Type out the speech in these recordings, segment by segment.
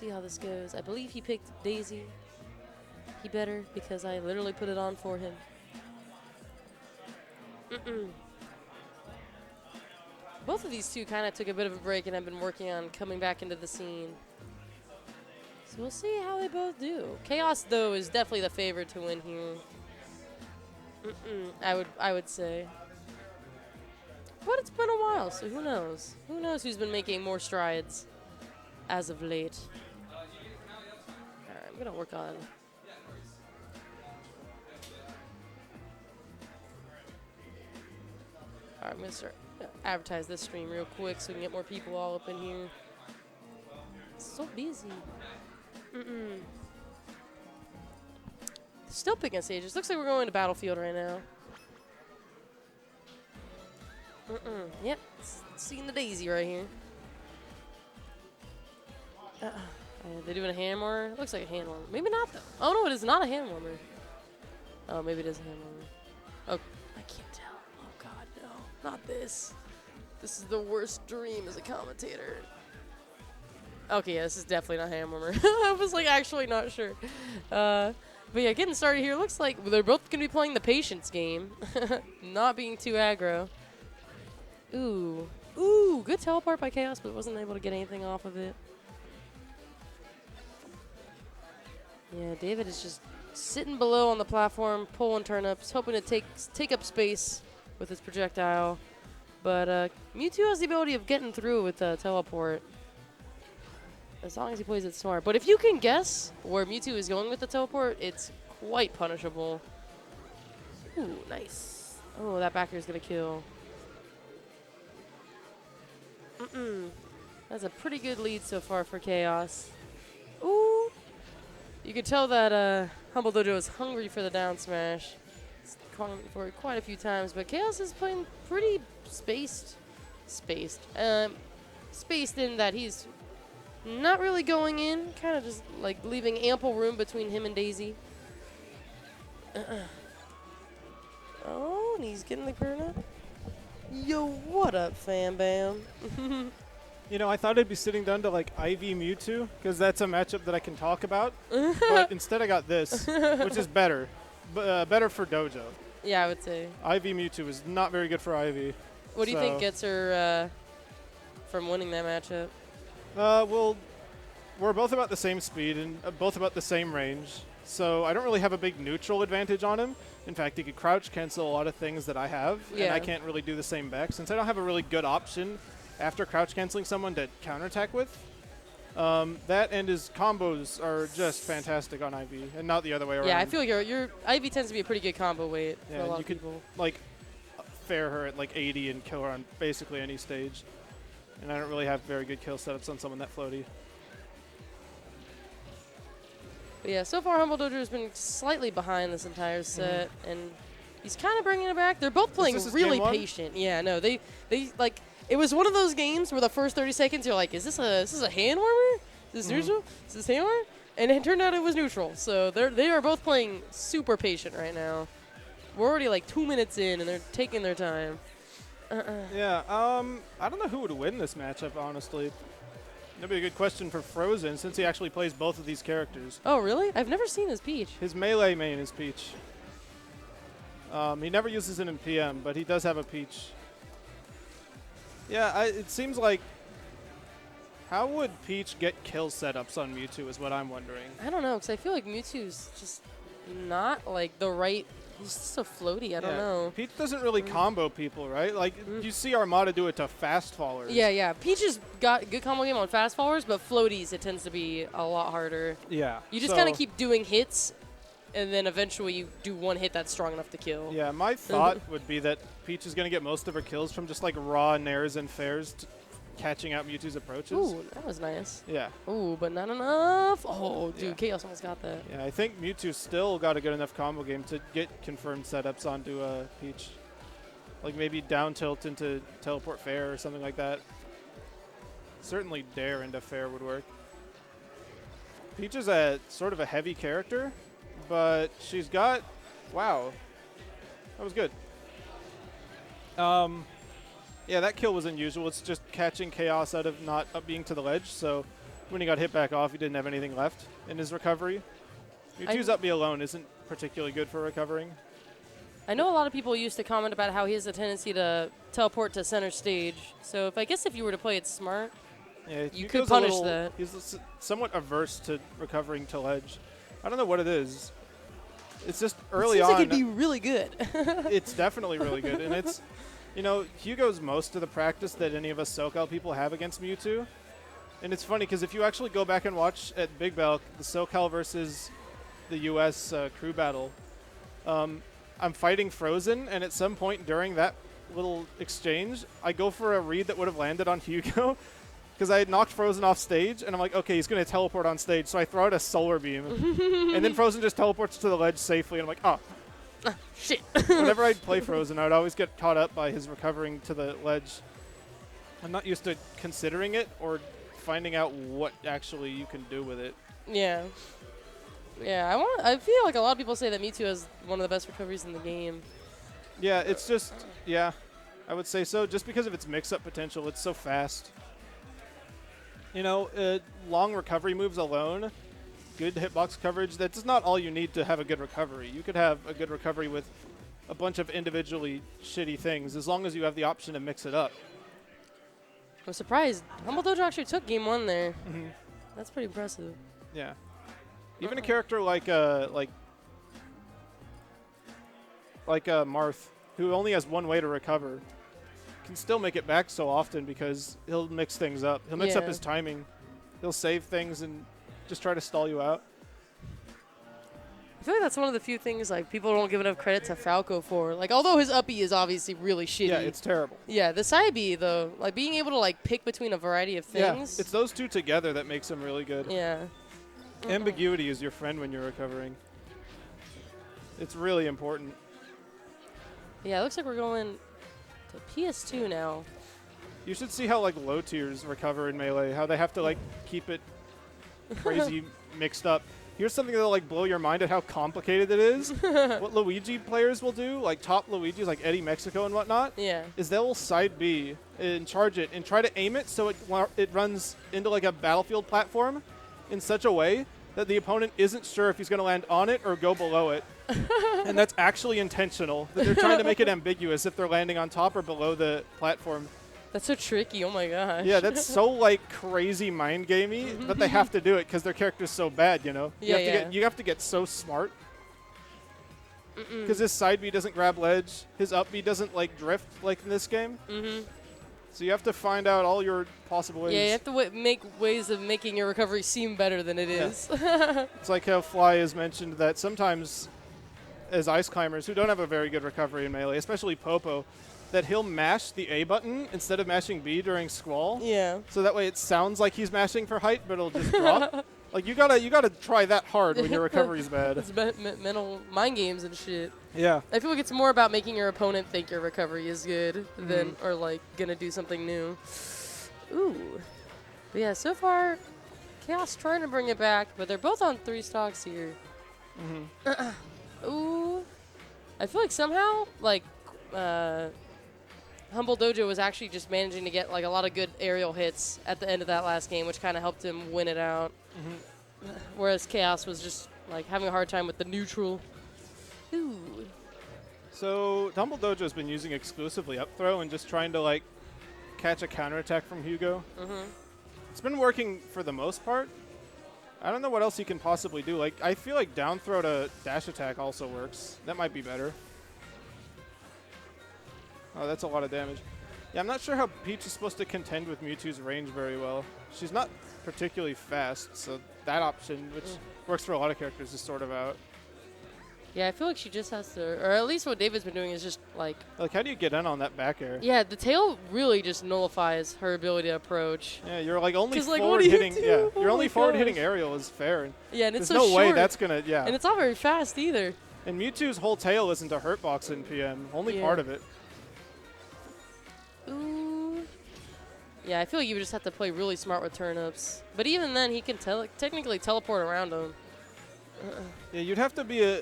see how this goes. I believe he picked Daisy. He better, because I literally put it on for him. Both of these two kind of took a bit of a break and have been working on coming back into the scene. So we'll see how they both do. Kaos, though, is definitely the favorite to win here. I would say. But it's been a while, so who knows? Who knows who's been making more strides as of late? Alright, I'm gonna work on. Alright, I'm gonna start advertise this stream real quick so we can get more people all up in here. It's so busy. Still picking stages. Looks like we're going to Battlefield right now. Yep, seeing the Daisy right here. They're doing a hand warmer? Looks like a hand warmer. Maybe not, though. Oh, no, it is not a hand warmer. Oh, maybe it is a hand warmer. Oh, I can't tell. Oh, God, no. Not this. This is the worst dream as a commentator. Okay, yeah, this is definitely not hand warmer. I was, like, actually not sure. But, yeah, getting started here. Looks like they're both going to be playing the patience game. Not being too aggro. Ooh. Ooh, good teleport by Kaos, but wasn't able to get anything off of it. Yeah, David is just sitting below on the platform, pulling turnips, hoping to take up space with his projectile. But Mewtwo has the ability of getting through with teleport. As long as he plays it smart. But if you can guess where Mewtwo is going with the teleport, it's quite punishable. Ooh, nice. Oh, that backer is going to kill. That's a pretty good lead so far for Kaos. Ooh. You can tell that Humble Dojo is hungry for the down smash. He's calling for it quite a few times, but Kaos is playing pretty spaced in that he's not really going in, kind of just like leaving ample room between him and Daisy. Oh, and he's getting the Perna. Yo, what up, fam bam? You know, I thought I'd be sitting down to like IV Mewtwo, because that's a matchup that I can talk about. But instead I got this, which is better. Better for Dojo. Yeah, I would say. IV Mewtwo is not very good for IV. What do you think gets her from winning that matchup? Well, we're both about the same speed and both about the same range. So I don't really have a big neutral advantage on him. In fact, he could crouch cancel a lot of things that I have, and I can't really do the same back since I don't have a really good option after crouch canceling someone to counterattack with. That and his combos are just fantastic on IV, and not the other way around. Yeah, I feel like your IV tends to be a pretty good combo weight for a lot of people. You could like fair her at like 80 and kill her on basically any stage. And I don't really have very good kill setups on someone that floaty. But yeah, so far Humble Dojo has been slightly behind this entire set, and he's kind of bringing it back. They're both playing really patient. Yeah, no, they like it was one of those games where the first 30 seconds you're like, is this a hand warmer? Is this neutral? Is this hand warmer? And it turned out it was neutral. So they are both playing super patient right now. We're already like 2 minutes in, and they're taking their time. Yeah, I don't know who would win this matchup, honestly. That'd be a good question for Frozen, since he actually plays both of these characters. Oh, really? I've never seen his Peach. His melee main is Peach. He never uses it in PM, but he does have a Peach. Yeah, it seems like... How would Peach get kill setups on Mewtwo is what I'm wondering. I don't know, because I feel like Mewtwo's just not like the right... He's just so floaty. I don't know. Peach doesn't really combo people, right? Like, you see Armada do it to fast fallers. Yeah. Peach has got a good combo game on fast fallers, but floaties, it tends to be a lot harder. Yeah. You just kind of keep doing hits, and then eventually you do one hit that's strong enough to kill. Yeah, my thought would be that Peach is going to get most of her kills from just, like, raw nairs and fairs catching out Mewtwo's approaches. Ooh, that was nice. Yeah. Ooh, but not enough. Oh, dude, Kaos almost got that. Yeah, I think Mewtwo still got a good enough combo game to get confirmed setups onto Peach. Like maybe down tilt into teleport fair or something like that. Certainly dare into fair would work. Peach is a sort of a heavy character, but she's got... Wow. That was good. Yeah, that kill was unusual. It's just catching Kaos out of not being to the ledge, so when he got hit back off, he didn't have anything left in his recovery. Mewtwo's up B alone isn't particularly good for recovering. I know a lot of people used to comment about how he has a tendency to teleport to center stage. So I guess if you were to play it smart, yeah, you could punish that. He's somewhat averse to recovering to ledge. I don't know what it is. It's just early it seems on. like it'd be really good. It's definitely really good, and it's, you know, Hugo's most of the practice that any of us Socal people have against Mewtwo. And it's funny because if you actually go back and watch at Big Balc, the Socal versus the U.S. Crew battle, I'm fighting Frozen, and at some point during that little exchange, I go for a read that would have landed on Hugo because I had knocked Frozen off stage, and I'm like, okay, he's going to teleport on stage, so I throw out a Solar Beam, and then Frozen just teleports to the ledge safely, and I'm like, oh. Shit. Whenever I'd play Frozen, I would always get caught up by his recovering to the ledge. I'm not used to considering it or finding out what actually you can do with it. Yeah. Yeah, I feel like a lot of people say that Mewtwo has one of the best recoveries in the game. Yeah, it's just, yeah, I would say so. Just because of its mix-up potential, it's so fast. You know, long recovery moves alone, good hitbox coverage, that's not all you need to have a good recovery. You could have a good recovery with a bunch of individually shitty things, as long as you have the option to mix it up. I'm surprised. Humble Dojo actually took game 1 there. Mm-hmm. That's pretty impressive. Yeah. Even a character like Marth, who only has one way to recover, can still make it back so often because he'll mix things up. He'll mix up his timing. He'll save things and just try to stall you out. I feel like that's one of the few things like people don't give enough credit to Falco for. Like, although his up B is obviously really shitty. Yeah, it's terrible. Yeah, the side B though, like being able to like pick between a variety of things. Yeah, it's those two together that makes him really good. Yeah. Ambiguity is your friend when you're recovering. It's really important. Yeah, it looks like we're going to PS2 now. You should see how like low tiers recover in Melee, how they have to like keep it crazy mixed up. Here's something that'll like blow your mind at how complicated it is. What Luigi players will do, like top Luigis like Eddie Mexico and whatnot, is they'll side B and charge it and try to aim it so it runs into like a battlefield platform in such a way that the opponent isn't sure if he's going to land on it or go below it. And that's actually intentional. That they're trying to make it ambiguous if they're landing on top or below the platform. That's so tricky. Oh my gosh. Yeah, that's so like crazy mind gamey, but they have to do it because their character's so bad, you know? You have to get so smart. Because his side B doesn't grab ledge. His up B doesn't like drift like in this game. So you have to find out all your possible ways. Yeah, you have to make ways of making your recovery seem better than it is. It's like how Fly has mentioned that sometimes as ice climbers who don't have a very good recovery in Melee, especially Popo, that he'll mash the A button instead of mashing B during Squall. Yeah. So that way it sounds like he's mashing for height, but it'll just drop. Like you gotta try that hard when your recovery's bad. It's mental mind games and shit. Yeah. I feel like it's more about making your opponent think your recovery is good than or like gonna do something new. Ooh. But yeah, so far Kaos trying to bring it back, but they're both on 3 stocks here. Ooh. I feel like somehow like Humble Dojo was actually just managing to get like a lot of good aerial hits at the end of that last game, which kind of helped him win it out. Whereas Kaos was just like having a hard time with the neutral. Ooh. So Humble Dojo's been using exclusively up throw and just trying to like catch a counterattack from Hugo. It's been working for the most part. I don't know what else he can possibly do. Like I feel like down throw to dash attack also works. That might be better. Oh, that's a lot of damage. Yeah, I'm not sure how Peach is supposed to contend with Mewtwo's range very well. She's not particularly fast, so that option, which works for a lot of characters, is sort of out. Yeah, I feel like she just has to, or at least what David's been doing is just like... Like, how do you get in on that back air? Yeah, the tail really just nullifies her ability to approach. Yeah, you're like only like, forward hitting. Yeah, oh your only forward hitting aerial is fair. Yeah, and it's there's so no short. way that's gonna. Yeah, and it's not very fast either. And Mewtwo's whole tail isn't a hurt box in PM. Only part of it. Ooh. Yeah, I feel like you would just have to play really smart with turnips. But even then, he can technically teleport around them. Yeah, you'd have to be a...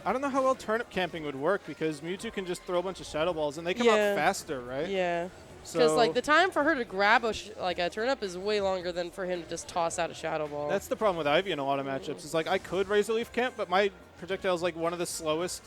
I don't know how well turnip camping would work because Mewtwo can just throw a bunch of Shadow Balls and they come out faster, right? Yeah. Because like the time for her to grab a turnip is way longer than for him to just toss out a shadow ball. That's the problem with Ivy in a lot of matchups. It's like I could raise a leaf camp, but my projectile is like one of the slowest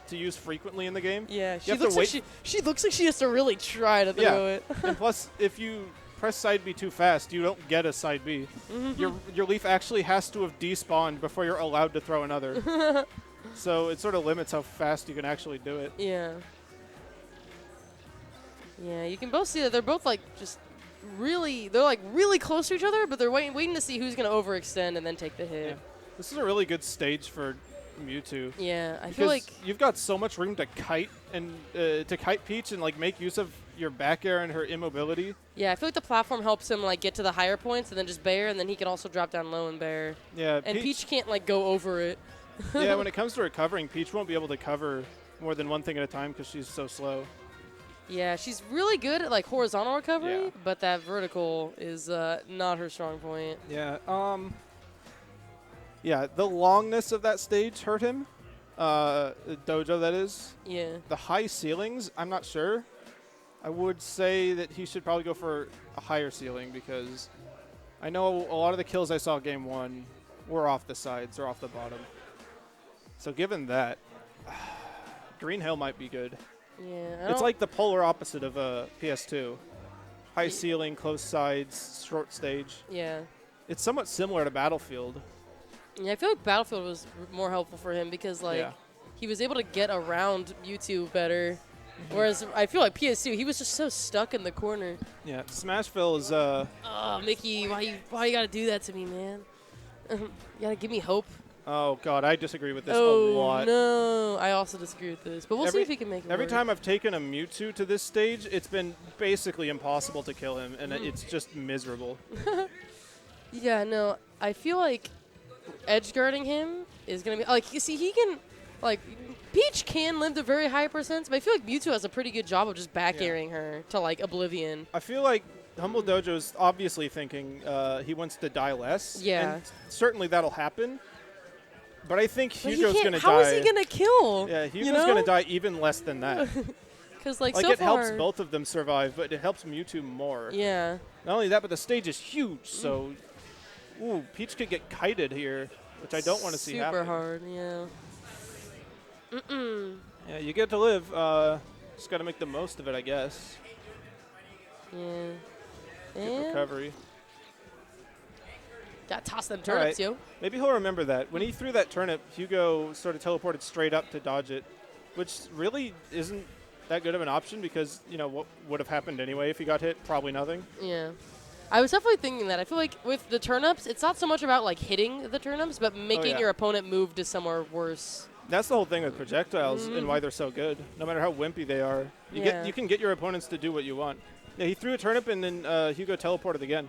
to use frequently in the game. Yeah, she looks like she has to really try to throw it. And plus, if you press side B too fast, you don't get a side B. Your leaf actually has to have despawned before you're allowed to throw another. So it sort of limits how fast you can actually do it. Yeah. Yeah, you can both see that they're both like just really close to each other, but they're waiting to see who's going to overextend and then take the hit. Yeah. This is a really good stage for Mewtwo. Yeah, I feel like you've got so much room to kite and to kite Peach and like make use of your back air and her immobility. Yeah, I feel like the platform helps him like get to the higher points and then just bair, and then he can also drop down low and bair. Yeah, and Peach can't like go over it. Yeah, when it comes to recovering, Peach won't be able to cover more than one thing at a time because she's so slow. Yeah, she's really good at like horizontal recovery, but that vertical is not her strong point. Yeah. Yeah, the longness of that stage hurt him. Dojo, that is. Yeah. The high ceilings, I'm not sure. I would say that he should probably go for a higher ceiling because I know a lot of the kills I saw game 1 were off the sides or off the bottom. So given that, Green Hill might be good. Yeah. It's like the polar opposite of PS2. High ceiling, close sides, short stage. Yeah. It's somewhat similar to Battlefield. Yeah, I feel like Battlefield was more helpful for him because like he was able to get around Mewtwo better. Whereas I feel like PS2, he was just so stuck in the corner. Yeah, Smashville is Oh, Mickey, why you gotta do that to me, man? You gotta give me hope. Oh god, I disagree with this a lot. No, I also disagree with this, but we'll see if he can make it Every work. time I've taken a Mewtwo to this stage, it's been basically impossible to kill him, and it's just miserable. Yeah, no, I feel like edge guarding him is gonna be like, you see, he can like Peach can live to very high percents, but I feel like Mewtwo has a pretty good job of just back airing her to like oblivion. I feel like Humble Dojo's obviously thinking he wants to die less. Yeah. And certainly that'll happen. But I think Hugo's going to die. How is he going to kill? Yeah, Hugo's going to die even less than that. Because like so it far helps both of them survive, but it helps Mewtwo more. Yeah. Not only that, but the stage is huge, so ooh, Peach could get kited here, which I don't want to see happen. Super hard, yeah. Yeah, you get to live. Just got to make the most of it, I guess. Yeah. Good recovery. Got toss them turnips, yo. Maybe he'll remember that. When he threw that turnip, Hugo sort of teleported straight up to dodge it, which really isn't that good of an option because, you know, what would have happened anyway if he got hit? Probably nothing. Yeah. I was definitely thinking that. I feel like with the turnips, it's not so much about, like, hitting the turnips, but making your opponent move to somewhere worse. That's the whole thing with projectiles and why they're so good. No matter how wimpy they are, you can get your opponents to do what you want. Yeah, he threw a turnip and then Hugo teleported again.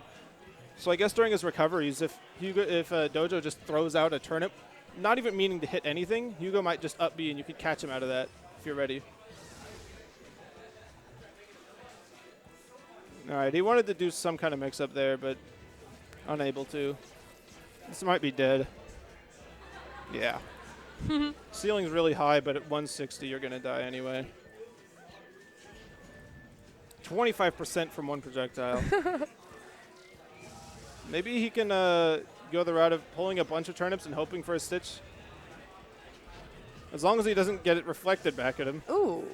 So I guess during his recoveries, if Dojo just throws out a turnip, not even meaning to hit anything, Hugo might just up B and you could catch him out of that if you're ready. All right, he wanted to do some kind of mix-up there, but unable to. This might be dead. Yeah. Ceiling's really high, but at 160, you're going to die anyway. 25% from one projectile. Maybe he can go the route of pulling a bunch of turnips and hoping for a stitch. As long as he doesn't get it reflected back at him. Ooh.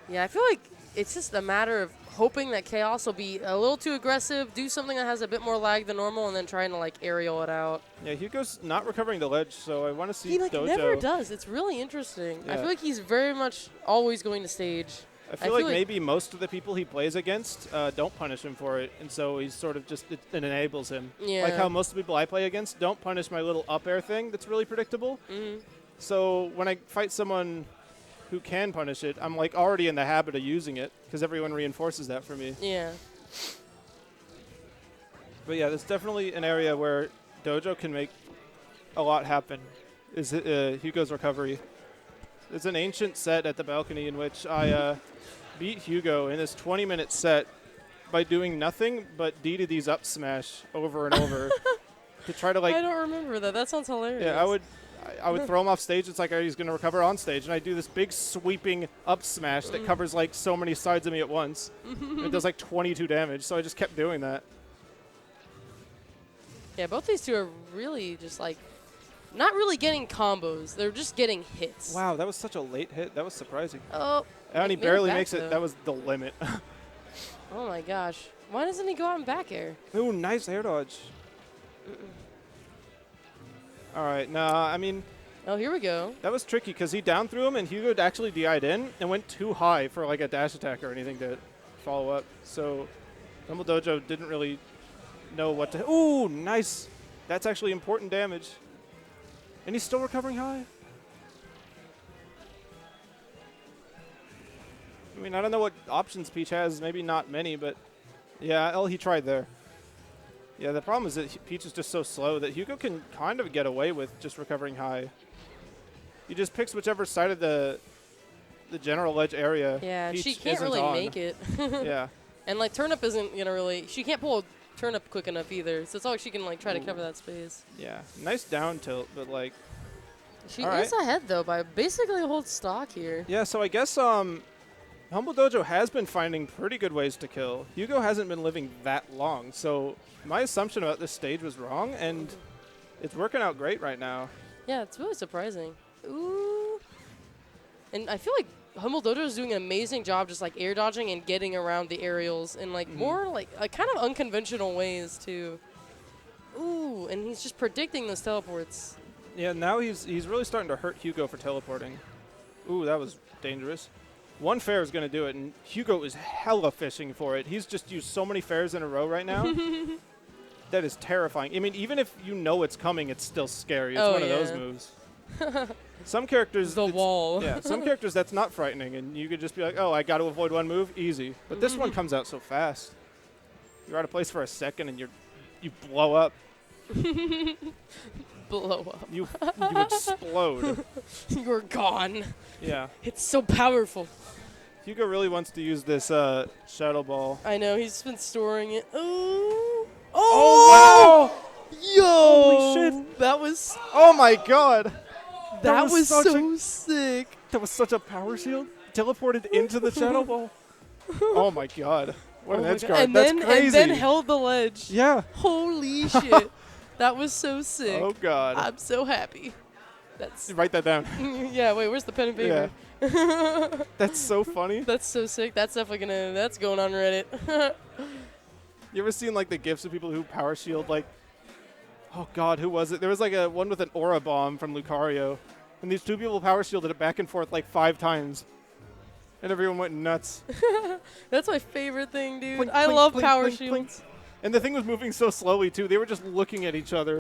Yeah, I feel like it's just a matter of hoping that Kaos will be a little too aggressive, do something that has a bit more lag than normal, and then trying to, like, aerial it out. Yeah, Hugo's not recovering the ledge, so I want to see He, like, Dojo. never does. It's really interesting. Yeah. I feel like he's very much always going to stage. I feel like maybe most of the people he plays against don't punish him for it, and so he's sort of just, it enables him. Yeah. Like how most of the people I play against don't punish my little up air thing that's really predictable. So when I fight someone who can punish it, I'm like already in the habit of using it because everyone reinforces that for me. Yeah. But yeah, there's definitely an area where Dojo can make a lot happen, is Hugo's recovery. There's an ancient set at the balcony in which I beat Hugo in this 20-minute set by doing nothing but D to D's up smash over and over to try to, like... I don't remember that. That sounds hilarious. Yeah, I would throw him off stage. It's like he's going to recover on stage. And I do this big sweeping up smash that covers like so many sides of me at once. And it does like 22 damage. So I just kept doing that. Yeah, both these two are really just like not really getting combos. They're just getting hits. Wow, that was such a late hit. That was surprising. Oh. And he barely makes it. That was the limit. Oh my gosh. Why doesn't he go out in back air? Ooh, nice air dodge. All right, nah, I mean... Oh, here we go. That was tricky because he down threw him and Hugo actually DI'd in and went too high for like a dash attack or anything to follow up. So Humble Dojo didn't really know what to... Ooh, nice. That's actually important damage. And he's still recovering high. I mean, I don't know what options Peach has. Maybe not many, but yeah, oh, he tried there. Yeah, the problem is that Peach is just so slow that Hugo can kind of get away with just recovering high. He just picks whichever side of the general ledge area. Yeah, Peach she can't really make it. Yeah. And like turnip isn't gonna really. She can't pull a turnip quick enough either. So it's all like she can like try to cover that space. Yeah, nice down tilt, but like. She is ahead though by basically a whole stock here. Yeah, so I guess Humble Dojo has been finding pretty good ways to kill. Hugo hasn't been living that long, so my assumption about this stage was wrong, and it's working out great right now. Yeah, it's really surprising. Ooh. And I feel like Humble Dojo is doing an amazing job just like air dodging and getting around the aerials in like more like kind of unconventional ways too. Ooh, and he's just predicting those teleports. Yeah, now he's really starting to hurt Hugo for teleporting. Ooh, that was dangerous. One fair is going to do it, and Hugo is hella fishing for it. He's just used so many fairs in a row right now. That is terrifying. I mean, even if you know it's coming, it's still scary. It's one of those moves. Some characters... The wall. Yeah, some characters that's not frightening, and you could just be like, oh, I got to avoid one move, easy. But this one comes out so fast. You're out of place for a second, and you blow up. Blow up. You explode. You're gone. Yeah. It's so powerful. Hugo really wants to use this Shadow Ball. I know, he's been storing it. Ooh. Oh, wow! Yo! Holy shit. That was... Oh my god! That was so sick. That was such a power shield. Teleported into the Shadow Ball. Oh my god. What an edge guard. That's crazy. And then held the ledge. Yeah. Holy shit. That was so sick. Oh god. I'm so happy. That's... Write that down. Yeah, wait, where's the pen and paper? Yeah. That's so funny. That's so sick. That's definitely gonna... That's going on Reddit. You ever seen like the gifs of people who power shield like... Oh god, who was it? There was like a one with an aura bomb from Lucario. And these two people power shielded it back and forth like 5 times. And everyone went nuts. That's my favorite thing, dude. Blink, I blink, love blink, power blink, shields. blink. And the thing was moving so slowly too. They were just looking at each other.